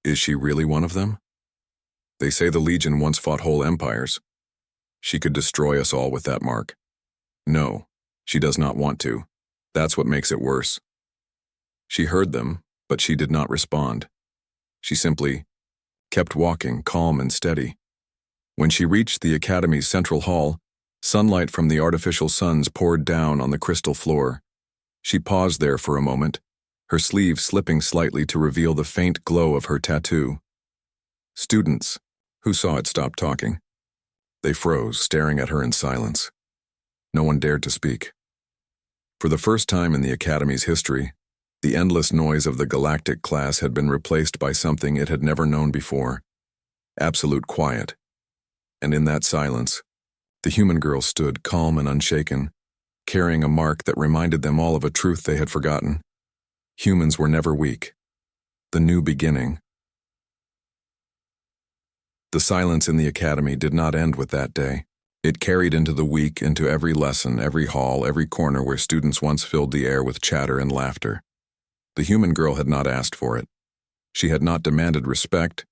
Is she really one of them? They say the Legion once fought whole empires. She could destroy us all with that mark. No, she does not want to. That's what makes it worse. She heard them, but she did not respond. She simply kept walking, calm and steady. When she reached the Academy's central hall, sunlight from the artificial suns poured down on the crystal floor. She paused there for a moment, her sleeve slipping slightly to reveal the faint glow of her tattoo. Students, who saw it, stopped talking. They froze, staring at her in silence. No one dared to speak. For the first time in the Academy's history, the endless noise of the Galactic class had been replaced by something it had never known before: absolute quiet. And in that silence, the human girl stood calm and unshaken, carrying a mark that reminded them all of a truth they had forgotten. Humans were never weak. The new beginning. The silence in the Academy did not end with that day. It carried into the week, into every lesson, every hall, every corner where students once filled the air with chatter and laughter. The human girl had not asked for it. She had not demanded respect,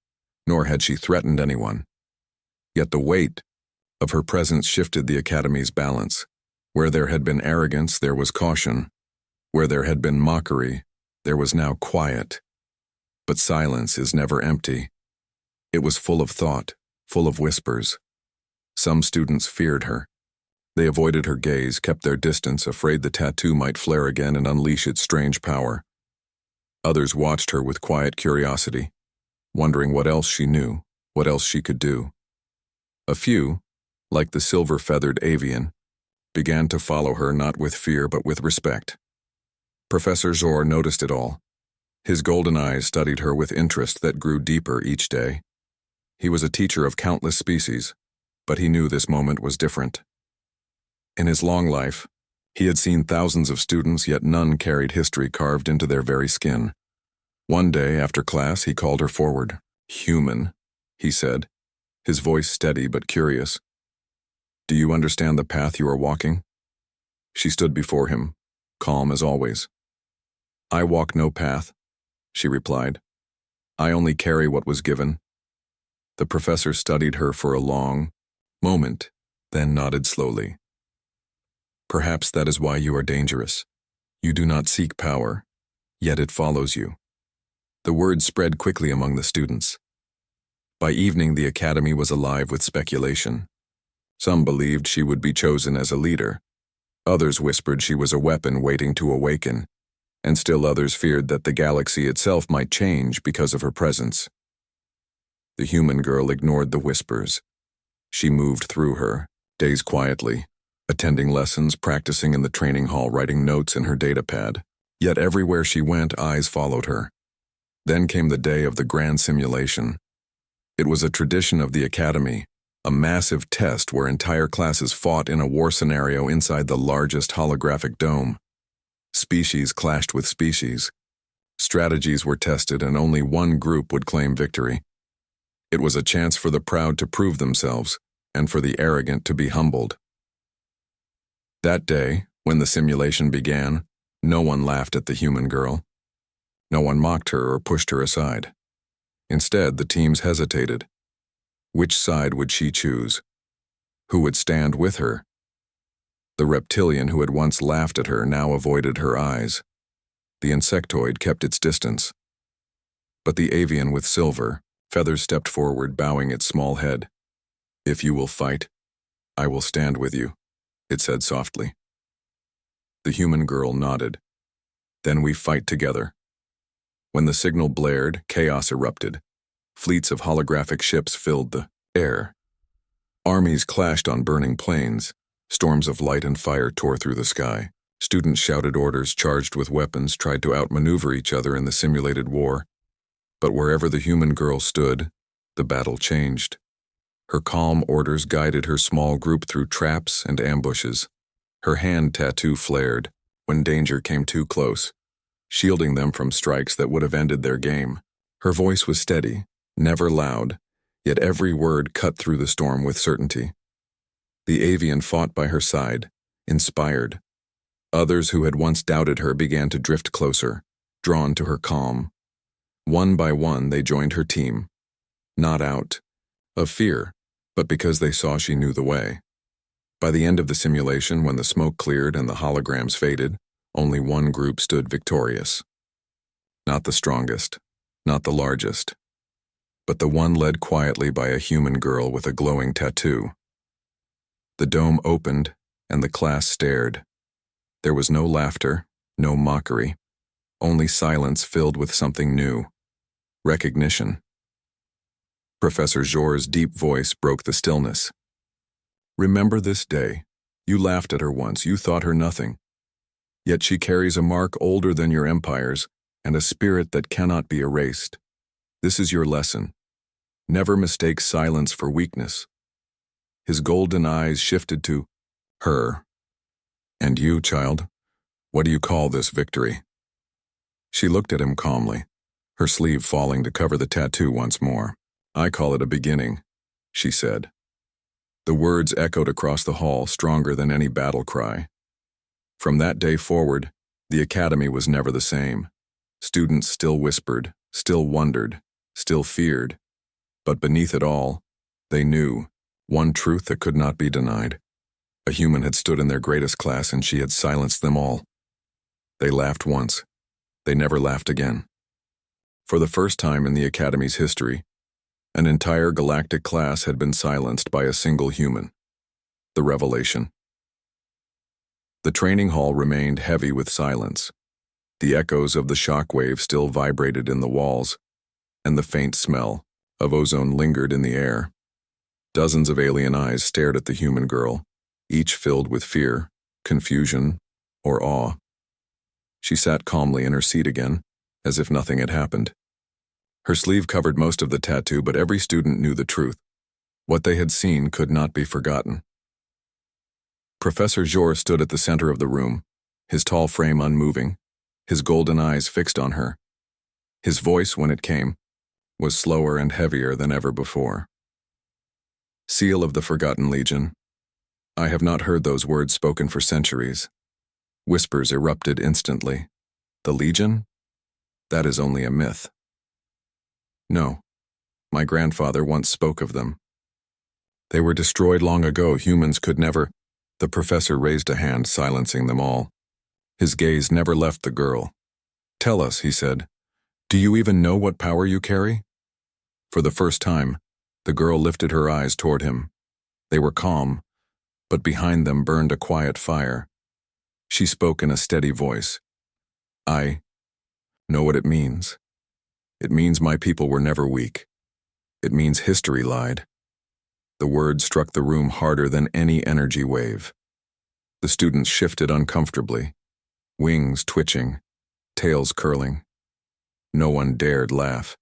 nor had she threatened anyone. Yet the weight of her presence shifted the Academy's balance. Where there had been arrogance, there was caution. Where there had been mockery, there was now quiet. But silence is never empty. It was full of thought, full of whispers. Some students feared her. They avoided her gaze, kept their distance, afraid the tattoo might flare again and unleash its strange power. Others watched her with quiet curiosity, wondering what else she knew, what else she could do. A few, like the silver-feathered avian, began to follow her not with fear but with respect. Professor Zor noticed it all. His golden eyes studied her with interest that grew deeper each day. He was a teacher of countless species, but he knew this moment was different. In his long life, he had seen thousands of students, yet none carried history carved into their very skin. One day, after class, he called her forward. "Human," he said, his voice steady but curious. "Do you understand the path you are walking?" She stood before him, calm as always. "I walk no path," she replied. "I only carry what was given." The professor studied her for a long moment, then nodded slowly. "Perhaps that is why you are dangerous. You do not seek power, yet it follows you." The word spread quickly among the students. By evening, the Academy was alive with speculation. Some believed she would be chosen as a leader. Others whispered she was a weapon waiting to awaken, and still others feared that the galaxy itself might change because of her presence. The human girl ignored the whispers. She moved through her days quietly, attending lessons, practicing in the training hall, writing notes in her data pad. Yet everywhere she went, eyes followed her. Then came the day of the grand simulation. It was a tradition of the Academy, a massive test where entire classes fought in a war scenario inside the largest holographic dome. Species clashed with species. Strategies were tested, and only one group would claim victory. It was a chance for the proud to prove themselves, and for the arrogant to be humbled. That day, when the simulation began, no one laughed at the human girl. No one mocked her or pushed her aside. Instead, the teams hesitated. Which side would she choose? Who would stand with her? The reptilian who had once laughed at her now avoided her eyes. The insectoid kept its distance. But the avian with silver feathers stepped forward, bowing its small head. "If you will fight, I will stand with you," it said softly. The human girl nodded. "Then we fight together." When the signal blared, chaos erupted. Fleets of holographic ships filled the air. Armies clashed on burning plains. Storms of light and fire tore through the sky. Students shouted orders, charged with weapons, tried to outmaneuver each other in the simulated war. But wherever the human girl stood, the battle changed. Her calm orders guided her small group through traps and ambushes. Her hand tattoo flared when danger came too close, shielding them from strikes that would have ended their game. Her voice was steady, never loud, yet every word cut through the storm with certainty. The avian fought by her side, inspired. Others who had once doubted her began to drift closer, drawn to her calm. One by one, they joined her team, not out of fear, but because they saw she knew the way. By the end of the simulation, when the smoke cleared and the holograms faded, only one group stood victorious. Not the strongest, not the largest, but the one led quietly by a human girl with a glowing tattoo. The dome opened, and the class stared. There was no laughter, no mockery, only silence filled with something new. Recognition. Professor Jour's deep voice broke the stillness. Remember this day. You laughed at her once, you thought her nothing. Yet she carries a mark older than your empires and a spirit that cannot be erased. This is your lesson. Never mistake silence for weakness. His golden eyes shifted to her. And you, child, what do you call this victory? She looked at him calmly, her sleeve falling to cover the tattoo once more. I call it a beginning, she said. The words echoed across the hall, stronger than any battle cry. From that day forward, the academy was never the same. Students still whispered, still wondered, still feared. But beneath it all, they knew one truth that could not be denied. A human had stood in their greatest class and she had silenced them all. They laughed once. They never laughed again. For the first time in the academy's history, an entire galactic class had been silenced by a single human. The revelation. The training hall remained heavy with silence. The echoes of the shockwave still vibrated in the walls, and the faint smell of ozone lingered in the air. Dozens of alien eyes stared at the human girl, each filled with fear, confusion, or awe. She sat calmly in her seat again, as if nothing had happened. Her sleeve covered most of the tattoo, but every student knew the truth. What they had seen could not be forgotten. Professor Jour stood at the center of the room, his tall frame unmoving, his golden eyes fixed on her. His voice, when it came, was slower and heavier than ever before. Seal of the Forgotten Legion. I have not heard those words spoken for centuries. Whispers erupted instantly. The Legion? That is only a myth. No, my grandfather once spoke of them. They were destroyed long ago. Humans could never. The professor raised a hand, silencing them all. His gaze never left the girl. Tell us, he said. Do you even know what power you carry? For the first time, the girl lifted her eyes toward him. They were calm, but behind them burned a quiet fire. She spoke in a steady voice. I know what it means. It means my people were never weak. It means history lied. The words struck the room harder than any energy wave. The students shifted uncomfortably, wings twitching, tails curling. No one dared laugh.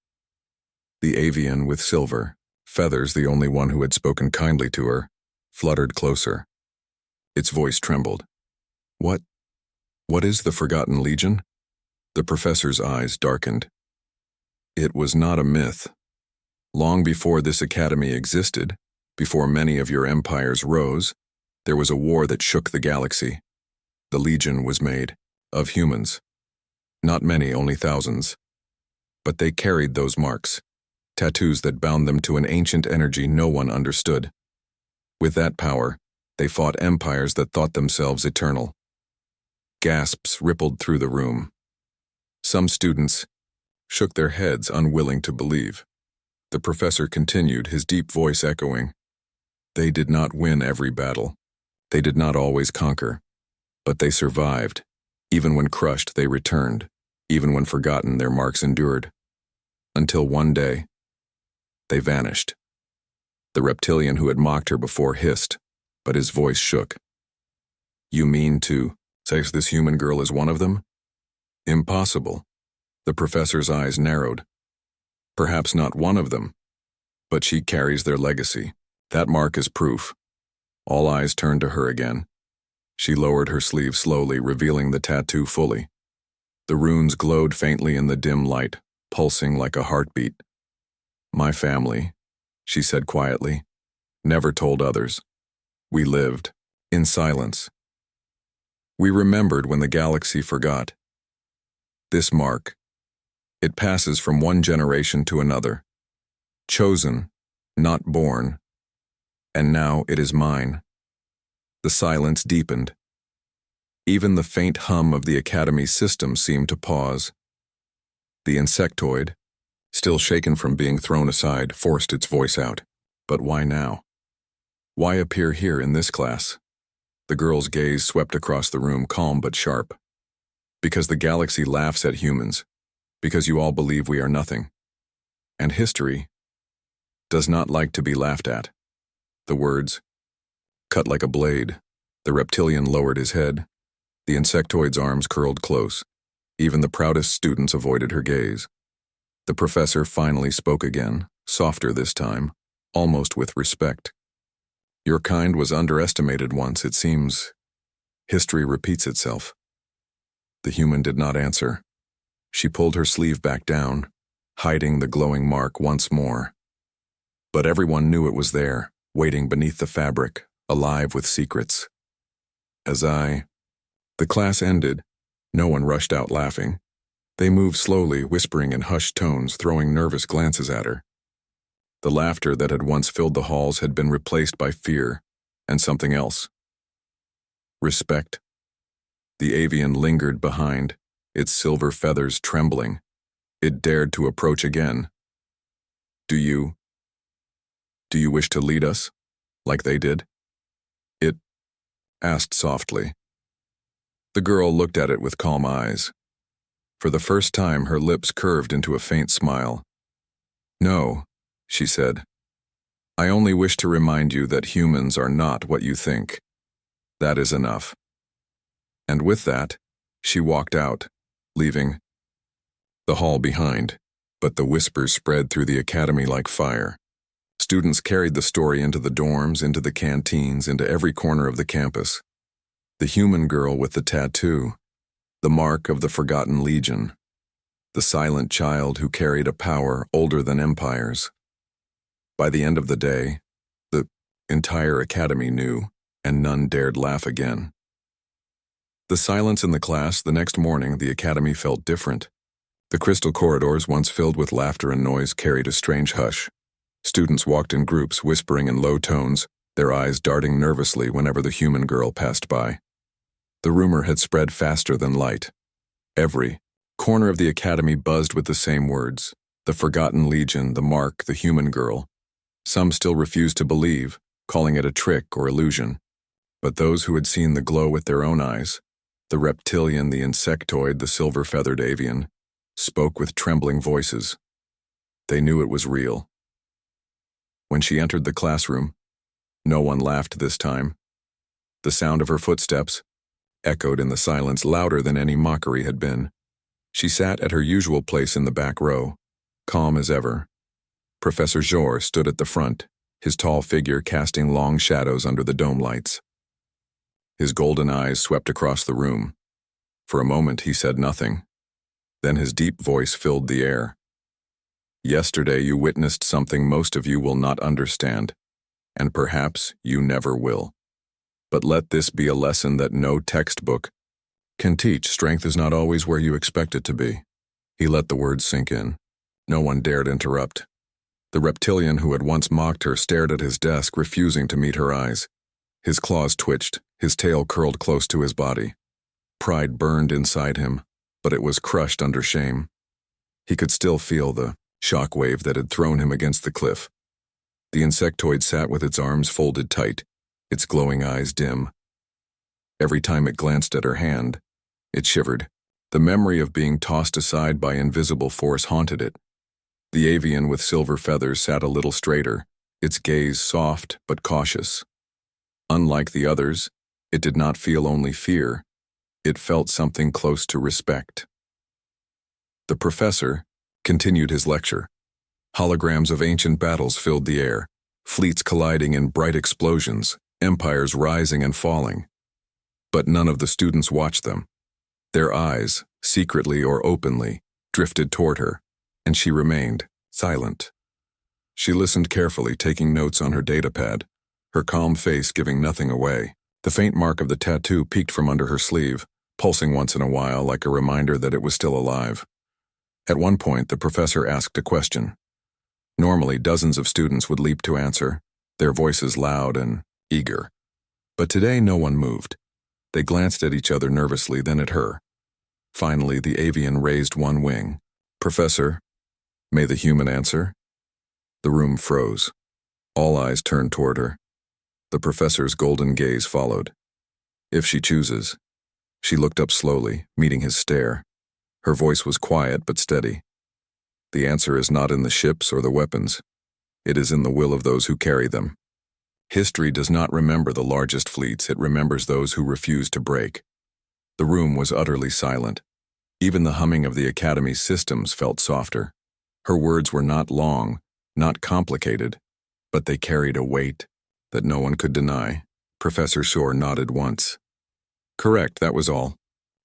The avian with silver, feathers, the only one who had spoken kindly to her, fluttered closer. Its voice trembled. What is the Forgotten Legion? The professor's eyes darkened. It was not a myth. Long before this academy existed, before many of your empires rose, there was a war that shook the galaxy. The Legion was made of humans. Not many, only thousands. But they carried those marks, tattoos that bound them to an ancient energy no one understood. With that power, they fought empires that thought themselves eternal. Gasps rippled through the room. Some students shook their heads, unwilling to believe. The professor continued, his deep voice echoing. They did not win every battle. They did not always conquer. But they survived. Even when crushed, they returned. Even when forgotten, their marks endured. Until one day, they vanished. The reptilian who had mocked her before hissed, but his voice shook. You mean to say this human girl is one of them? Impossible. The professor's eyes narrowed. Perhaps not one of them, but she carries their legacy. That mark is proof. All eyes turned to her again. She lowered her sleeve slowly, revealing the tattoo fully. The runes glowed faintly in the dim light, pulsing like a heartbeat. My family, she said quietly, never told others. We lived in silence. We remembered when the galaxy forgot. This mark, It passes from one generation to another. Chosen, not born. And now it is mine. The silence deepened. Even the faint hum of the Academy system seemed to pause. The insectoid, still shaken from being thrown aside, forced its voice out. But why now? Why appear here in this class? The girl's gaze swept across the room, calm but sharp. Because the galaxy laughs at humans. Because you all believe we are nothing. And history does not like to be laughed at. The words cut like a blade. The reptilian lowered his head. The insectoid's arms curled close. Even the proudest students avoided her gaze. The professor finally spoke again, softer this time, almost with respect. Your kind was underestimated once, it seems. History repeats itself. The human did not answer. She pulled her sleeve back down, hiding the glowing mark once more. But everyone knew it was there, waiting beneath the fabric, alive with secrets. The class ended. No one rushed out laughing. They moved slowly, whispering in hushed tones, throwing nervous glances at her. The laughter that had once filled the halls had been replaced by fear and something else. Respect. The avian lingered behind, its silver feathers trembling. It dared to approach again. Do you wish to lead us, like they did? It asked softly. The girl looked at it with calm eyes. For the first time, her lips curved into a faint smile. No, she said. I only wish to remind you that humans are not what you think. That is enough. And with that, she walked out, leaving the hall behind, but the whispers spread through the academy like fire. Students carried the story into the dorms, into the canteens, into every corner of the campus. The human girl with the tattoo, the mark of the forgotten legion, the silent child who carried a power older than empires. By the end of the day, the entire academy knew, and none dared laugh again. The silence in the class the next morning, the academy felt different. The crystal corridors, once filled with laughter and noise, carried a strange hush. Students walked in groups, whispering in low tones, their eyes darting nervously whenever the human girl passed by. The rumor had spread faster than light. Every corner of the academy buzzed with the same words: the forgotten legion, the mark, the human girl. Some still refused to believe, calling it a trick or illusion. But those who had seen the glow with their own eyes, the reptilian, the insectoid, the silver-feathered avian, spoke with trembling voices. They knew it was real. When she entered the classroom, no one laughed this time. The sound of her footsteps echoed in the silence louder than any mockery had been. She sat at her usual place in the back row, calm as ever. Professor Jor stood at the front, his tall figure casting long shadows under the dome lights. His golden eyes swept across the room. For a moment he said nothing. Then his deep voice filled the air. Yesterday you witnessed something most of you will not understand, and perhaps you never will. But let this be a lesson that no textbook can teach. Strength is not always where you expect it to be. He let the words sink in. No one dared interrupt. The reptilian who had once mocked her stared at his desk, refusing to meet her eyes. His claws twitched, his tail curled close to his body. Pride burned inside him, but it was crushed under shame. He could still feel the shockwave that had thrown him against the cliff. The insectoid sat with its arms folded tight, its glowing eyes dim. Every time it glanced at her hand, it shivered. The memory of being tossed aside by invisible force haunted it. The avian with silver feathers sat a little straighter, its gaze soft but cautious. Unlike the others, it did not feel only fear. It felt something close to respect. The professor continued his lecture. Holograms of ancient battles filled the air, fleets colliding in bright explosions, empires rising and falling. But none of the students watched them. Their eyes, secretly or openly, drifted toward her, and she remained silent. She listened carefully, taking notes on her datapad, her calm face giving nothing away. The faint mark of the tattoo peeked from under her sleeve, pulsing once in a while like a reminder that it was still alive. At one point, the professor asked a question. Normally, dozens of students would leap to answer, their voices loud and eager. But today, no one moved. They glanced at each other nervously, then at her. Finally, the avian raised one wing. "Professor, may the human answer?" The room froze. All eyes turned toward her. The professor's golden gaze followed. "If she chooses." She looked up slowly, meeting his stare. Her voice was quiet but steady. "The answer is not in the ships or the weapons. It is in the will of those who carry them. History does not remember the largest fleets, it remembers those who refuse to break." The room was utterly silent. Even the humming of the Academy's systems felt softer. Her words were not long, not complicated, but they carried a weight that no one could deny. Professor Shore nodded once. "Correct, that was all.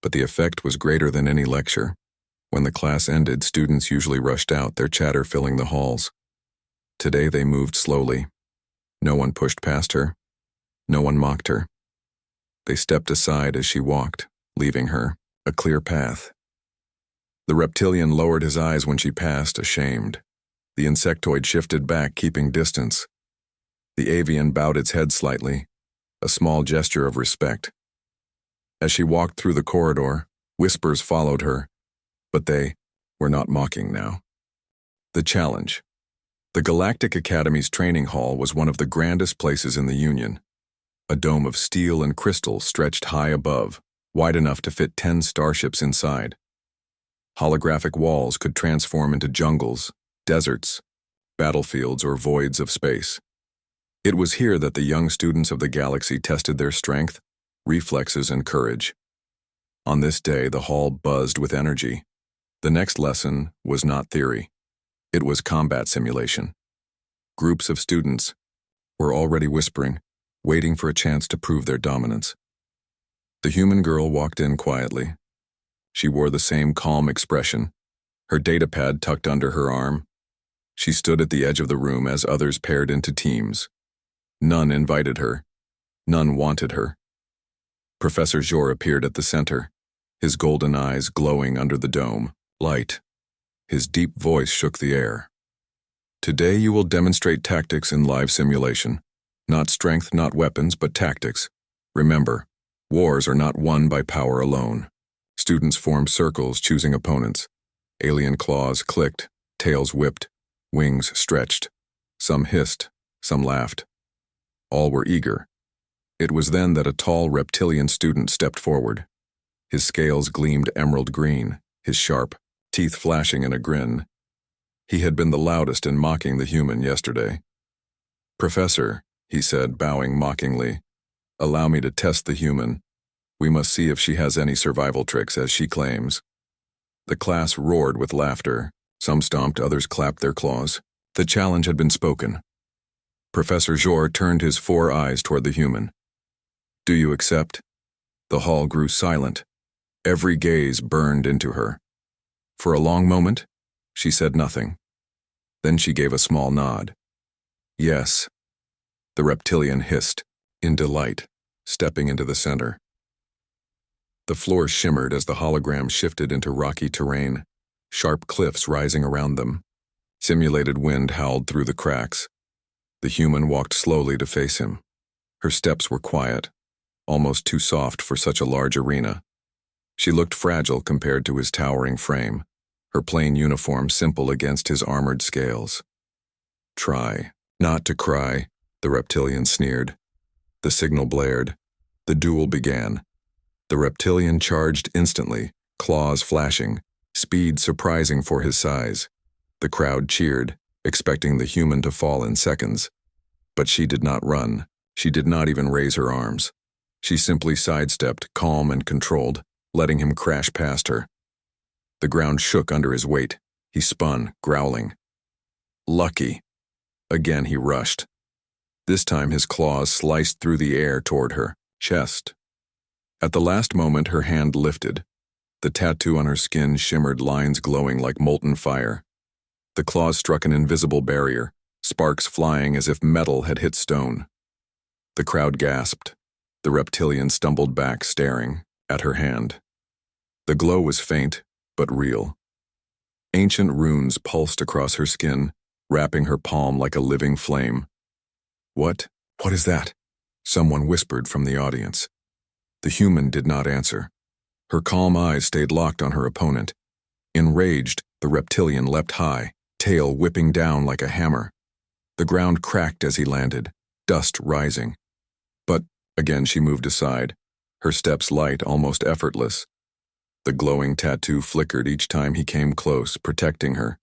But the effect was greater than any lecture. When the class ended, students usually rushed out, their chatter filling the halls. Today they moved slowly. No one pushed past her. No one mocked her. They stepped aside as she walked, leaving her a clear path. The reptilian lowered his eyes when she passed, ashamed. The insectoid shifted back, keeping distance. The avian bowed its head slightly, a small gesture of respect. As she walked through the corridor, whispers followed her, but they were not mocking now. The challenge. The Galactic Academy's training hall was one of the grandest places in the Union. A dome of steel and crystal stretched high above, wide enough to fit 10 starships inside. Holographic walls could transform into jungles, deserts, battlefields, or voids of space. It was here that the young students of the galaxy tested their strength, reflexes, and courage. On this day, the hall buzzed with energy. The next lesson was not theory. It was combat simulation. Groups of students were already whispering, waiting for a chance to prove their dominance. The human girl walked in quietly. She wore the same calm expression, her datapad tucked under her arm. She stood at the edge of the room as others paired into teams. None invited her. None wanted her. Professor Jor appeared at the center, his golden eyes glowing under the dome, light. His deep voice shook the air. "Today you will demonstrate tactics in live simulation. Not strength, not weapons, but tactics. Remember, wars are not won by power alone." Students formed circles, choosing opponents. Alien claws clicked, tails whipped, wings stretched. Some hissed, some laughed. All were eager. It was then that a tall reptilian student stepped forward. His scales gleamed emerald green, his sharp teeth flashing in a grin. He had been the loudest in mocking the human yesterday. "Professor," he said, bowing mockingly, "allow me to test the human. We must see if she has any survival tricks, as she claims." The class roared with laughter. Some stomped, others clapped their claws. The challenge had been spoken. Professor Jor turned his 4 eyes toward the human. "Do you accept?" The hall grew silent. Every gaze burned into her. For a long moment, she said nothing. Then she gave a small nod. "Yes." The reptilian hissed, in delight, stepping into the center. The floor shimmered as the hologram shifted into rocky terrain, sharp cliffs rising around them. Simulated wind howled through the cracks. The human walked slowly to face him. Her steps were quiet, almost too soft for such a large arena. She looked fragile compared to his towering frame, her plain uniform simple against his armored scales. "Try not to cry," the reptilian sneered. The signal blared. The duel began. The reptilian charged instantly, claws flashing, speed surprising for his size. The crowd cheered, expecting the human to fall in seconds. But she did not run. She did not even raise her arms. She simply sidestepped, calm and controlled, letting him crash past her. The ground shook under his weight. He spun, growling. "Lucky." Again he rushed. This time his claws sliced through the air toward her chest. At the last moment, her hand lifted. The tattoo on her skin shimmered, lines glowing like molten fire. The claws struck an invisible barrier, sparks flying as if metal had hit stone. The crowd gasped. The reptilian stumbled back, staring at her hand. The glow was faint, but real. Ancient runes pulsed across her skin, wrapping her palm like a living flame. What? What is that? Someone whispered from the audience. The human did not answer. Her calm eyes stayed locked on her opponent. Enraged, the reptilian leapt high, tail whipping down like a hammer. The ground cracked as he landed, dust rising. But, again she moved aside, her steps light, almost effortless. The glowing tattoo flickered each time he came close, protecting her.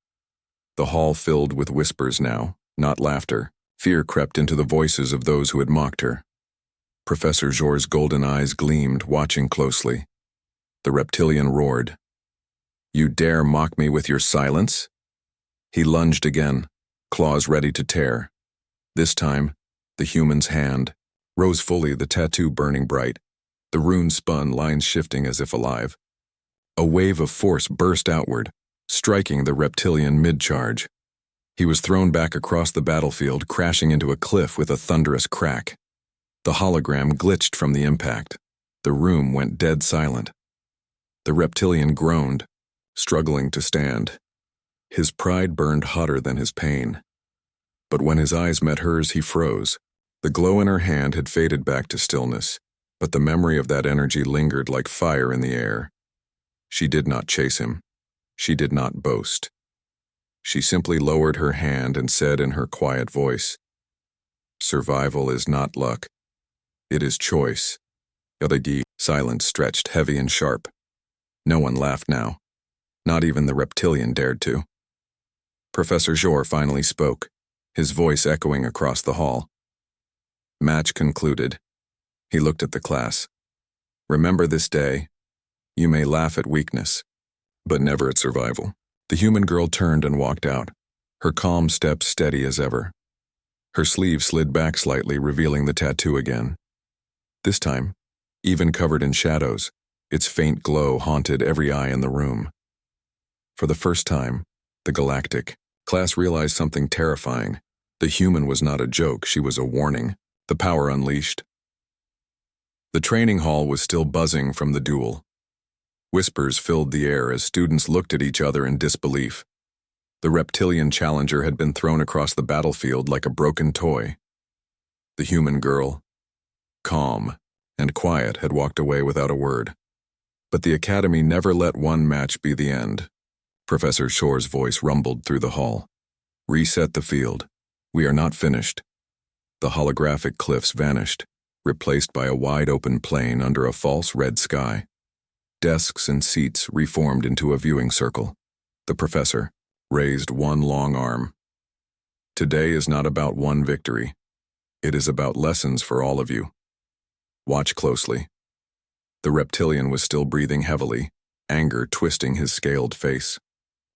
The hall filled with whispers now, not laughter. Fear crept into the voices of those who had mocked her. Professor Jor's golden eyes gleamed, watching closely. The reptilian roared. "You dare mock me with your silence?" He lunged again, claws ready to tear. This time, the human's hand rose fully, the tattoo burning bright. The rune spun, lines shifting as if alive. A wave of force burst outward, striking the reptilian mid-charge. He was thrown back across the battlefield, crashing into a cliff with a thunderous crack. The hologram glitched from the impact. The room went dead silent. The reptilian groaned, struggling to stand. His pride burned hotter than his pain. But when his eyes met hers, he froze. The glow in her hand had faded back to stillness, but the memory of that energy lingered like fire in the air. She did not chase him. She did not boast. She simply lowered her hand and said in her quiet voice, "Survival is not luck. It is choice." The silence stretched heavy and sharp. No one laughed now. Not even the reptilian dared to. Professor Jor finally spoke, his voice echoing across the hall. Match concluded. He looked at the class. "Remember this day. You may laugh at weakness, but never at survival." The human girl turned and walked out, her calm step steady as ever. Her sleeve slid back slightly, revealing the tattoo again. This time, even covered in shadows, its faint glow haunted every eye in the room. For the first time, the Galactic class realized something terrifying. The human was not a joke, she was a warning, the power unleashed. The training hall was still buzzing from the duel. Whispers filled the air as students looked at each other in disbelief. The reptilian challenger had been thrown across the battlefield like a broken toy. The human girl, calm and quiet, had walked away without a word. But the academy never let one match be the end. Professor Shor's voice rumbled through the hall. "Reset the field. We are not finished." The holographic cliffs vanished, replaced by a wide-open plain under a false red sky. Desks and seats reformed into a viewing circle. The professor raised one long arm. "Today is not about one victory. It is about lessons for all of you. Watch closely." The reptilian was still breathing heavily, anger twisting his scaled face.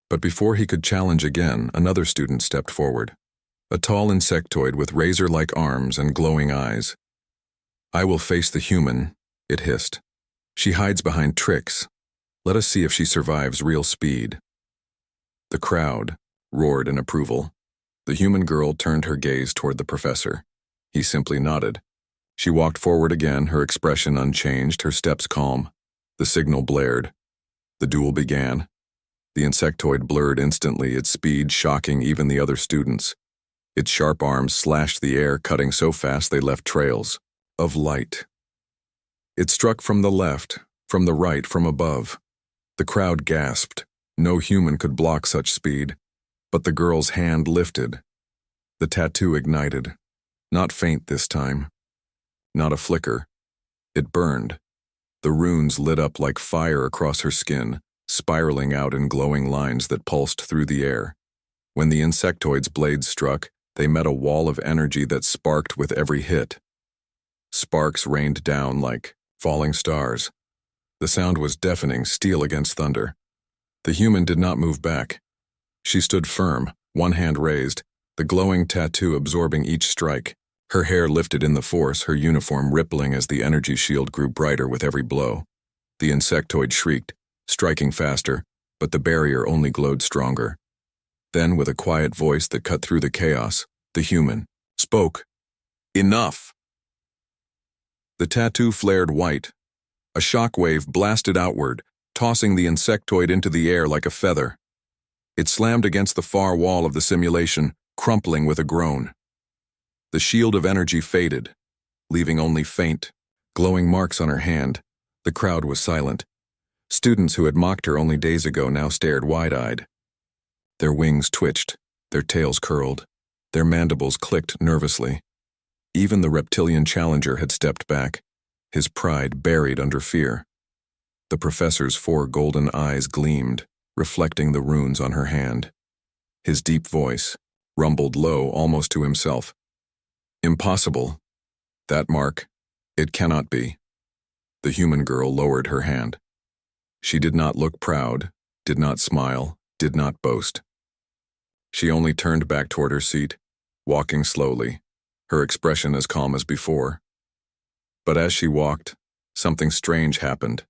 But before he could challenge again, another student stepped forward. A tall insectoid with razor-like arms and glowing eyes. "I will face the human," it hissed. "She hides behind tricks. Let us see if she survives real speed." The crowd roared in approval. The human girl turned her gaze toward the professor. He simply nodded. She walked forward again, her expression unchanged, her steps calm. The signal blared. The duel began. The insectoid blurred instantly, its speed shocking even the other students. Its sharp arms slashed the air, cutting so fast they left trails of light. It struck from the left, from the right, from above. The crowd gasped. No human could block such speed. But the girl's hand lifted. The tattoo ignited. Not faint this time. Not a flicker. It burned. The runes lit up like fire across her skin, spiraling out in glowing lines that pulsed through the air. When the insectoid's blades struck, they met a wall of energy that sparked with every hit. Sparks rained down like falling stars. The sound was deafening, steel against thunder. The human did not move back. She stood firm, one hand raised, the glowing tattoo absorbing each strike. Her hair lifted in the force, her uniform rippling as the energy shield grew brighter with every blow. The insectoid shrieked, striking faster, but the barrier only glowed stronger. Then, with a quiet voice that cut through the chaos, the human spoke. "Enough!" The tattoo flared white. A shockwave blasted outward, tossing the insectoid into the air like a feather. It slammed against the far wall of the simulation, crumpling with a groan. The shield of energy faded, leaving only faint, glowing marks on her hand. The crowd was silent. Students who had mocked her only days ago now stared wide-eyed. Their wings twitched, their tails curled, their mandibles clicked nervously. Even the reptilian challenger had stepped back, his pride buried under fear. The professor's 4 golden eyes gleamed, reflecting the runes on her hand. His deep voice rumbled low almost to himself. Impossible. That mark, it cannot be. The human girl lowered her hand. She did not look proud, did not smile, did not boast. She only turned back toward her seat, walking slowly, her expression as calm as before. But as she walked, something strange happened.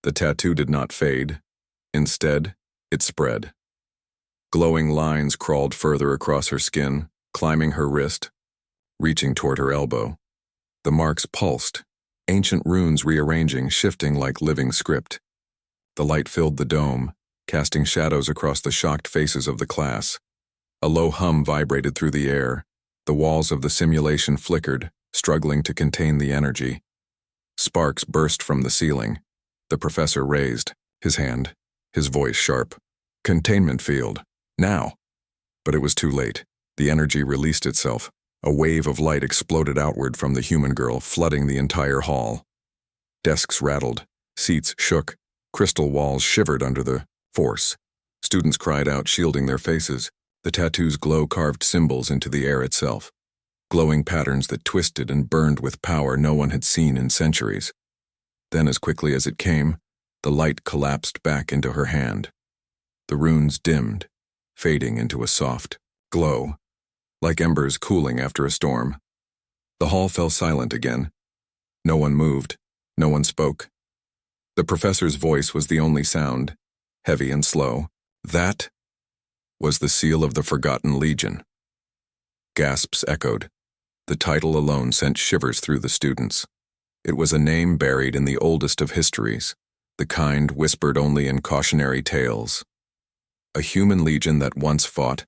The tattoo did not fade. Instead, it spread. Glowing lines crawled further across her skin, climbing her wrist, reaching toward her elbow. The marks pulsed, ancient runes rearranging, shifting like living script. The light filled the dome, casting shadows across the shocked faces of the class. A low hum vibrated through the air. The walls of the simulation flickered, struggling to contain the energy. Sparks burst from the ceiling. The professor raised his hand, his voice sharp. Containment field. Now. But it was too late. The energy released itself. A wave of light exploded outward from the human girl, flooding the entire hall. Desks rattled, seats shook, crystal walls shivered under the force. Students cried out, shielding their faces. The tattoos glow-carved symbols into the air itself. Glowing patterns that twisted and burned with power no one had seen in centuries. Then, as quickly as it came, the light collapsed back into her hand. The runes dimmed, fading into a soft glow, like embers cooling after a storm. The hall fell silent again. No one moved, no one spoke. The professor's voice was the only sound, heavy and slow. That was the seal of the Forgotten Legion. Gasps echoed. The title alone sent shivers through the students. It was a name buried in the oldest of histories, the kind whispered only in cautionary tales. A human legion that once fought,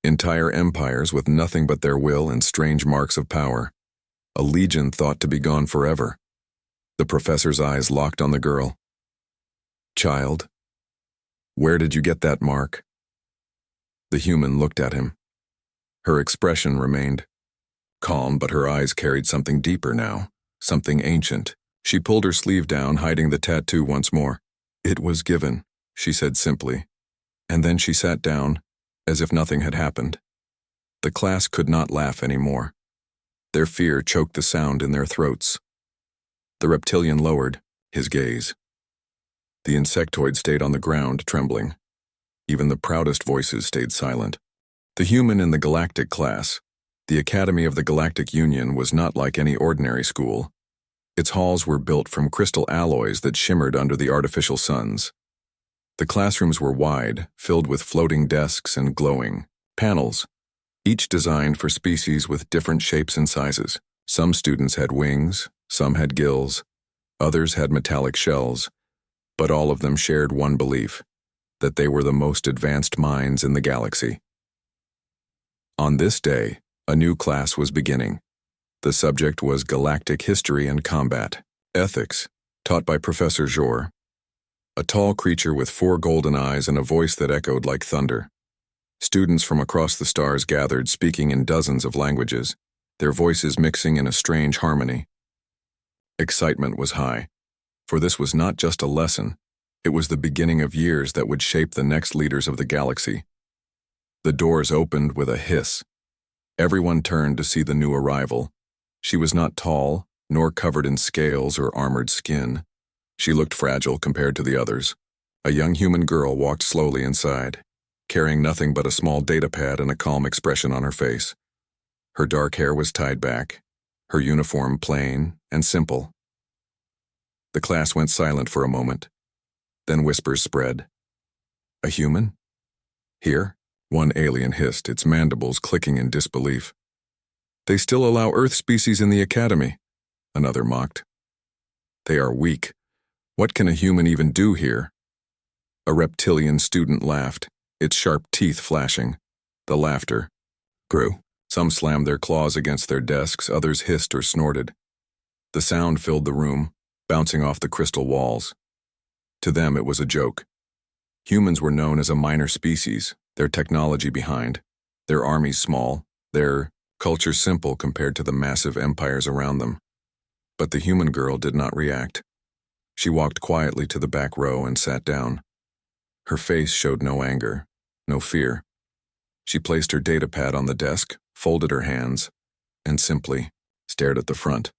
entire empires with nothing but their will and strange marks of power. A legion thought to be gone forever. The professor's eyes locked on the girl. Child, where did you get that mark? The human looked at him. Her expression remained calm, but her eyes carried something deeper now, something ancient. She pulled her sleeve down, hiding the tattoo once more. It was given, she said simply. And then she sat down, as if nothing had happened. The class could not laugh anymore. Their fear choked the sound in their throats. The reptilian lowered his gaze. The insectoid stayed on the ground, trembling. Even the proudest voices stayed silent. The human in the galactic class, the Academy of the Galactic Union, was not like any ordinary school. Its halls were built from crystal alloys that shimmered under the artificial suns. The classrooms were wide, filled with floating desks and glowing panels, each designed for species with different shapes and sizes. Some students had wings, some had gills, others had metallic shells, but all of them shared one belief, that they were the most advanced minds in the galaxy. On this day, a new class was beginning. The subject was Galactic History and Combat, Ethics, taught by Professor Jor, a tall creature with 4 golden eyes and a voice that echoed like thunder. Students from across the stars gathered, speaking in dozens of languages, their voices mixing in a strange harmony. Excitement was high, for this was not just a lesson, it was the beginning of years that would shape the next leaders of the galaxy. The doors opened with a hiss. Everyone turned to see the new arrival. She was not tall, nor covered in scales or armored skin. She looked fragile compared to the others. A young human girl walked slowly inside, carrying nothing but a small datapad and a calm expression on her face. Her dark hair was tied back, her uniform plain and simple. The class went silent for a moment. Then whispers spread. A human? Here? One alien hissed, its mandibles clicking in disbelief. They still allow Earth species in the Academy, another mocked. They are weak. What can a human even do here? A reptilian student laughed, its sharp teeth flashing. The laughter grew. Some slammed their claws against their desks, others hissed or snorted. The sound filled the room, bouncing off the crystal walls. To them it was a joke. Humans were known as a minor species, their technology behind, their armies small, their culture simple compared to the massive empires around them. But the human girl did not react. She walked quietly to the back row and sat down. Her face showed no anger, no fear. She placed her datapad on the desk, folded her hands, and simply stared at the front.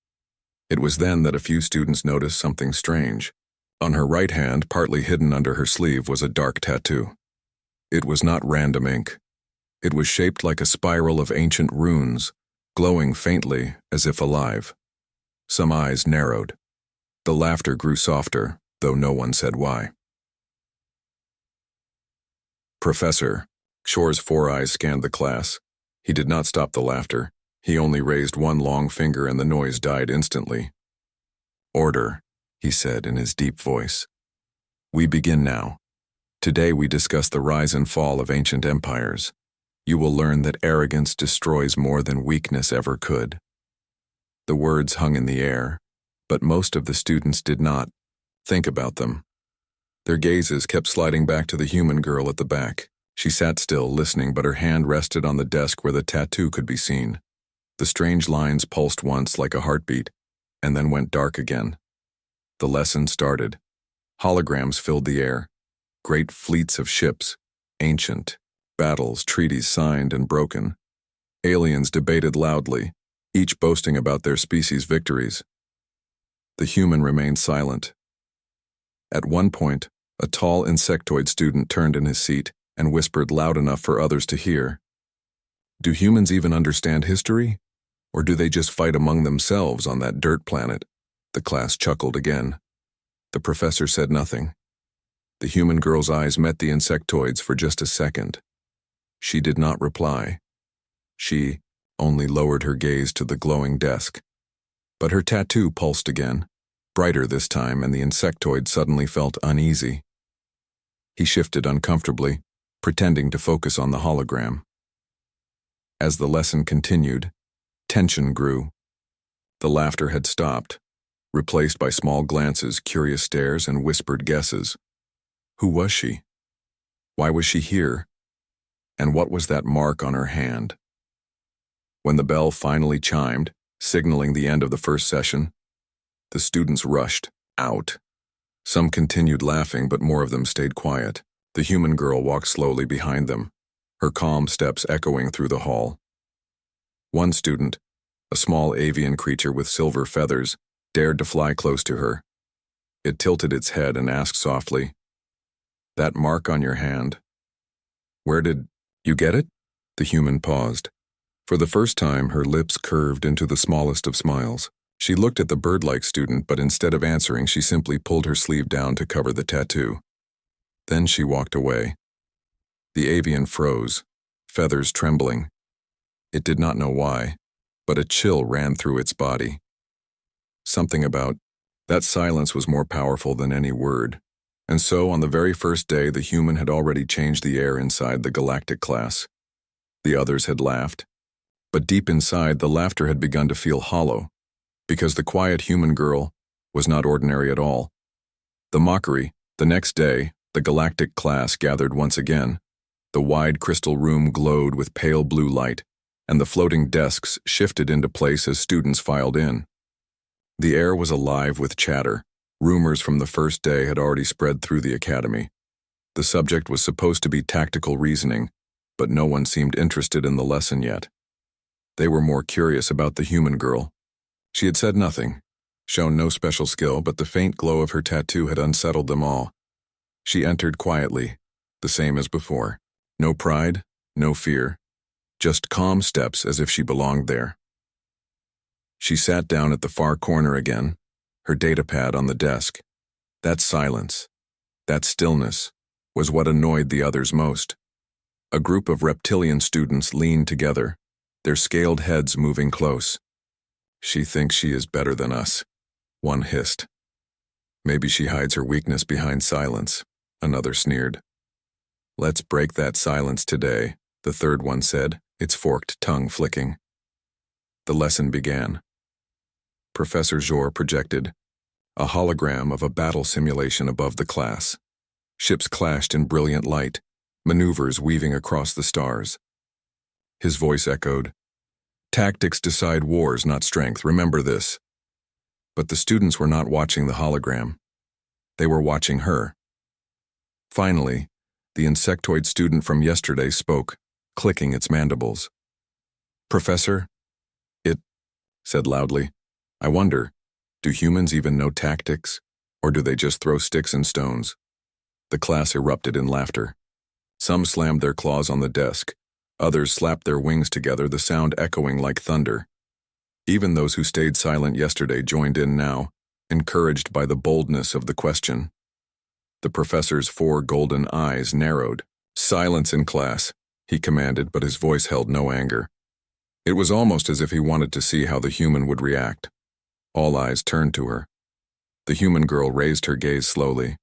It was then that a few students noticed something strange. On her right hand, partly hidden under her sleeve, was a dark tattoo. It was not random ink. It was shaped like a spiral of ancient runes, glowing faintly as if alive. Some eyes narrowed. The laughter grew softer, though no one said why. Professor. Shore's 4 eyes scanned the class. He did not stop the laughter. He only raised one long finger and the noise died instantly. Order, he said in his deep voice. We begin now. Today we discuss the rise and fall of ancient empires. You will learn that arrogance destroys more than weakness ever could. The words hung in the air, but most of the students did not think about them. Their gazes kept sliding back to the human girl at the back. She sat still, listening, but her hand rested on the desk where the tattoo could be seen. The strange lines pulsed once like a heartbeat, and then went dark again. The lesson started. Holograms filled the air. Great fleets of ships, ancient, battles, treaties signed and broken. Aliens debated loudly, each boasting about their species' victories. The human remained silent. At one point, a tall insectoid student turned in his seat and whispered loud enough for others to hear. Do humans even understand history? Or do they just fight among themselves on that dirt planet? The class chuckled again. The professor said nothing. The human girl's eyes met the insectoid's for just a second. She did not reply. She only lowered her gaze to the glowing desk. But her tattoo pulsed again, brighter this time, and the insectoid suddenly felt uneasy. He shifted uncomfortably, pretending to focus on the hologram. As the lesson continued, tension grew. The laughter had stopped, replaced by small glances, curious stares, and whispered guesses. Who was she? Why was she here? And what was that mark on her hand? When the bell finally chimed, signaling the end of the first session, the students rushed out. Some continued laughing, but more of them stayed quiet. The human girl walked slowly behind them, her calm steps echoing through the hall. One student, a small avian creature with silver feathers, dared to fly close to her. It tilted its head and asked softly, That mark on your hand, where did you get it? The human paused. For the first time, her lips curved into the smallest of smiles. She looked at the bird-like student, but instead of answering, she simply pulled her sleeve down to cover the tattoo. Then she walked away. The avian froze, feathers trembling. It did not know why, but a chill ran through its body. Something about that silence was more powerful than any word. And so, on the very first day, the human had already changed the air inside the Galactic class. The others had laughed. But deep inside, the laughter had begun to feel hollow, because the quiet human girl was not ordinary at all. The mockery, the next day, the Galactic class gathered once again. The wide crystal room glowed with pale blue light, and the floating desks shifted into place as students filed in. The air was alive with chatter. Rumors from the first day had already spread through the academy. The subject was supposed to be tactical reasoning, but no one seemed interested in the lesson yet. They were more curious about the human girl. She had said nothing, shown no special skill, but the faint glow of her tattoo had unsettled them all. She entered quietly, the same as before. No pride, no fear, just calm steps as if she belonged there. She sat down at the far corner again, her datapad on the desk. That silence, that stillness, was what annoyed the others most. A group of reptilian students leaned together, their scaled heads moving close. She thinks she is better than us, one hissed. Maybe she hides her weakness behind silence, another sneered. Let's break that silence today, the third one said, its forked tongue flicking. The lesson began. Professor Jor projected a hologram of a battle simulation above the class. Ships clashed in brilliant light, maneuvers weaving across the stars. His voice echoed, "Tactics decide wars, not strength, remember this." But the students were not watching the hologram. They were watching her. Finally, the insectoid student from yesterday spoke, clicking its mandibles. "Professor," it said loudly, "I wonder, do humans even know tactics, or do they just throw sticks and stones?" The class erupted in laughter. Some slammed their claws on the desk. Others slapped their wings together, the sound echoing like thunder. Even those who stayed silent yesterday joined in now, encouraged by the boldness of the question. The professor's 4 golden eyes narrowed. "Silence in class," he commanded, but his voice held no anger. It was almost as if he wanted to see how the human would react. All eyes turned to her. The human girl raised her gaze slowly.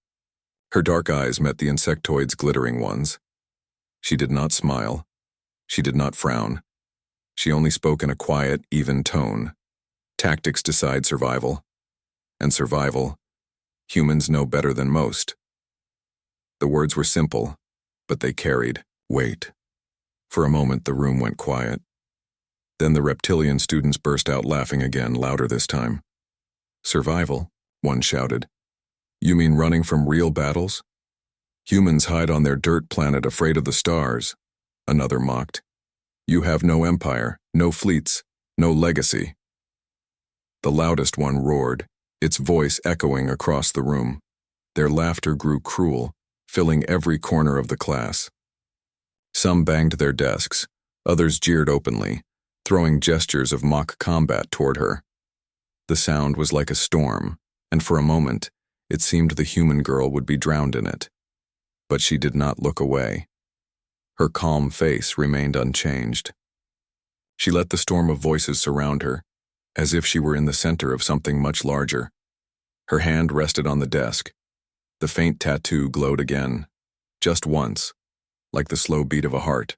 Her dark eyes met the insectoid's glittering ones. She did not smile. She did not frown. She only spoke in a quiet, even tone. Tactics decide survival. And survival, humans know better than most. The words were simple, but they carried weight. For a moment, the room went quiet. Then the reptilian students burst out laughing again, louder this time. "Survival," one shouted. "You mean running from real battles? Humans hide on their dirt planet afraid of the stars," another mocked. "You have no empire, no fleets, no legacy." The loudest one roared, its voice echoing across the room. Their laughter grew cruel, filling every corner of the class. Some banged their desks, others jeered openly, throwing gestures of mock combat toward her. The sound was like a storm, and for a moment, it seemed the human girl would be drowned in it. But she did not look away. Her calm face remained unchanged. She let the storm of voices surround her, as if she were in the center of something much larger. Her hand rested on the desk. The faint tattoo glowed again, just once, like the slow beat of a heart.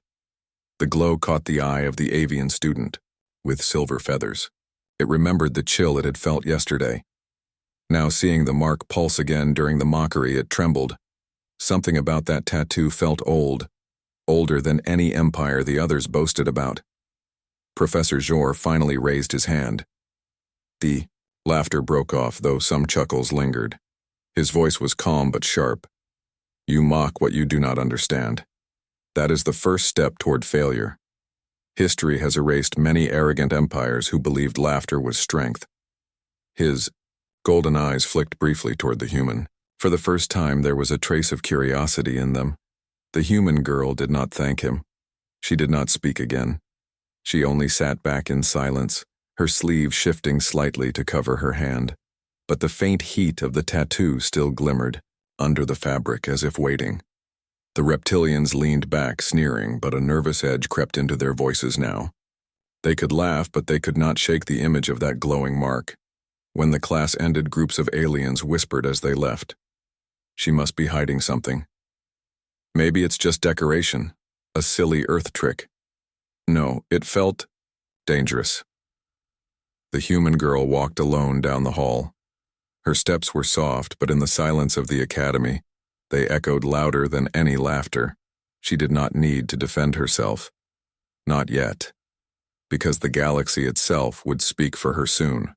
The glow caught the eye of the avian student, with silver feathers. It remembered the chill it had felt yesterday. Now seeing the mark pulse again during the mockery, it trembled. Something about that tattoo felt old, older than any empire the others boasted about. Professor Jor finally raised his hand. The laughter broke off, though some chuckles lingered. His voice was calm but sharp. "You mock what you do not understand. That is the first step toward failure. History has erased many arrogant empires who believed laughter was strength." His golden eyes flicked briefly toward the human. For the first time, there was a trace of curiosity in them. The human girl did not thank him. She did not speak again. She only sat back in silence, her sleeve shifting slightly to cover her hand. But the faint heat of the tattoo still glimmered, under the fabric as if waiting. The reptilians leaned back, sneering, but a nervous edge crept into their voices now. They could laugh, but they could not shake the image of that glowing mark. When the class ended, groups of aliens whispered as they left. "She must be hiding something. Maybe it's just decoration, a silly Earth trick." No, it felt dangerous. The human girl walked alone down the hall. Her steps were soft, but in the silence of the academy, they echoed louder than any laughter. She did not need to defend herself. Not yet. Because the galaxy itself would speak for her soon.